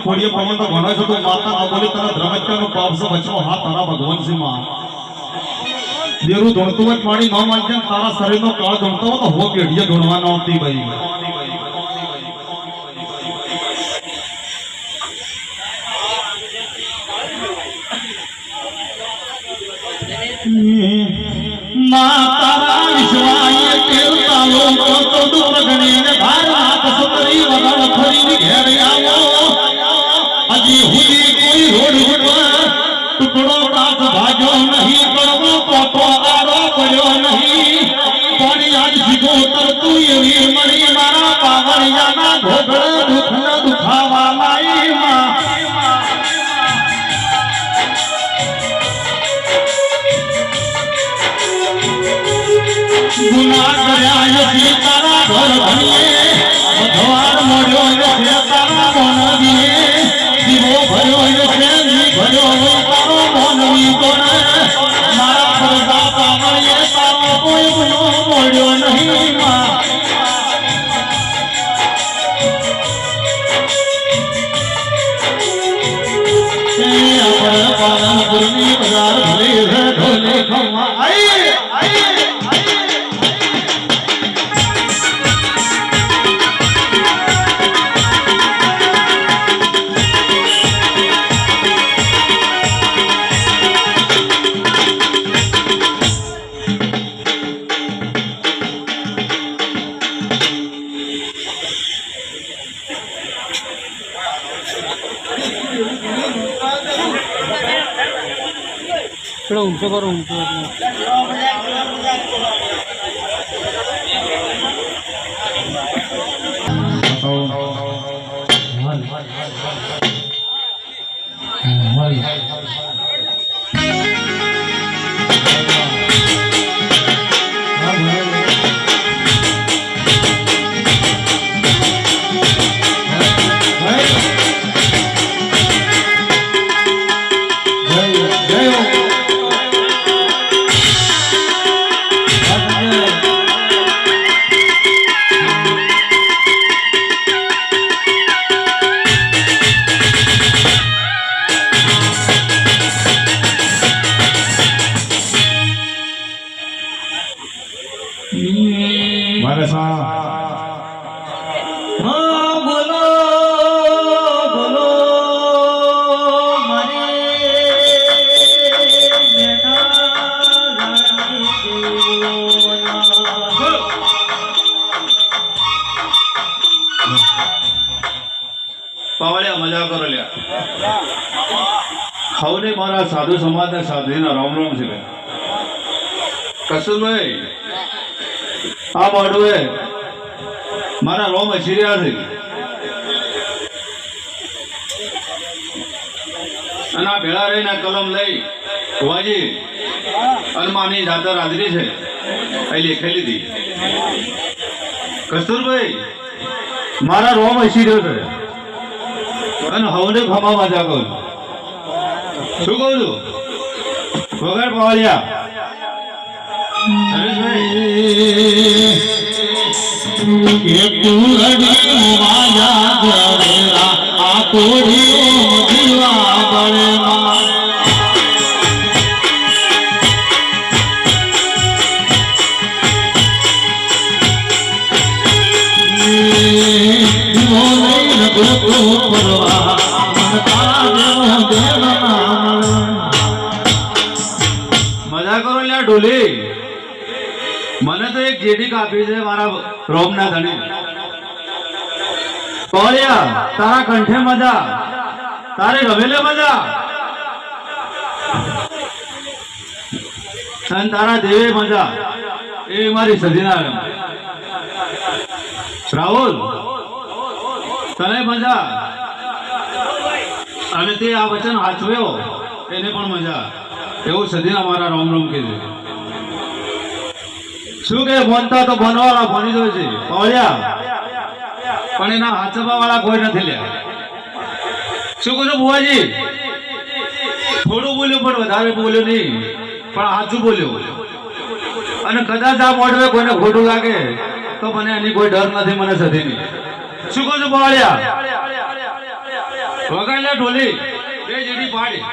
खोड़िए पवन तो घणो छो तो माता न बोली तने धर्मज्ञ नो पाप से बचो हा तारा भगवान से मां देरू धुणतो मत पानी न मांजन तारा शरीर नो काळ धुणतो तो हो केडिया धुणवा न होती भाई माता विश्वाय केरता लो तो दूर गणे ने भारत सुतरी वगड़ खरी घेर आवो अजी हुई कोई रोड टुकड़ो काट भाजो नहीं कड़वो पोतो आरो पड़ो नहीं पानी आज सीधो तर तू ये वीर मरी मारा पावड़िया ना घोगड़ दुख न दुखावा लाई मां गुनाह करया ये तारा घर भनिए भगवान मोड़ो ये तारा मन दिए दिवो भयो ये सेनी भयो तारो मन नी कोन मारा खरदा पावड़ ये तारो कोई गुनो मोड़ो नहीं मां ते अपन पालन गुरनी बाजार भले है ढोले खमा आई आई थोड़ा ऊंचा करो ऊंचा પાવળિયા મજા કરો લ્યા હવને મારા સાધુ સમાજના સાધુના રામ રામ છે ભાઈ કસુરભાઈ આ મોઢુએ મારા રોમ હસીર્યા છે અને આ ભેળા રહીને કલમ લઈ ભુવાજી અલમાની જાતર હાજરી છે અહીં લખેલી હતી કસ્તુરભાઈ મારા રોમ હસીર્યો છે અને હવને ખમા મજા કહું શું કહું છું વગર પાવળિયા કે તું લડી માયા ઘરેરા આ કોડીઓ જીવા બળે માં મજા કરો લ્યા ઢોલી મને તો એક જેડી કાપી છે મારા રોમના ધણી કોળિયા તારા કંઠે મજા તારે રમેલે મજા અને તારા દેવે મજા એ મારી સદીના રાહુલ તને મજા અને તે આ વચન હાચવ્યો એને પણ મજા એવું સદીના મારા રોમ રોમ કીધું શું કે ભણતા તો ભણવાળા ભણી દો છે પાવળિયા પણ એના હાચવા વાળા કોઈ નથી લ્યા શું કહું બુવાજી થોડું બોલ્યું પણ વધારે બોલ્યો નહીં પણ સાચું બોલ્યો અને કદાચ આ મોઢવે કોઈને ખોટું લાગે તો મને એની કોઈ ડર નથી મને સધી નહીં શું કહું છું પાવળિયા વગાડ લે ઢોલી બે જેડી પાડી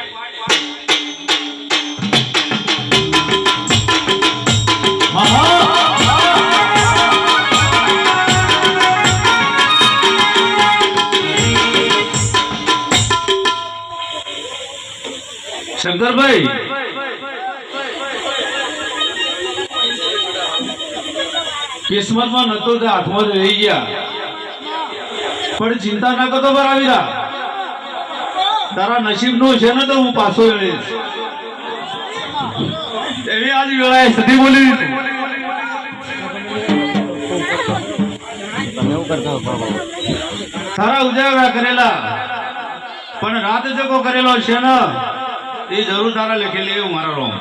શંકરભાઈ કિસ્મતમાં નતો તે હાથમાં રહી ગયા પણ ચિંતા ના કરતો બરાવીરા તારા નસીબ નું છે ને તો હું પાછો રહીશ એવી આજ વેળાએ સતી બોલી તારા ઉજાગરા કરેલા પણ રાત જગો કરેલો છે ને એ જરૂર તારા લખેલી એવું મારા રોમ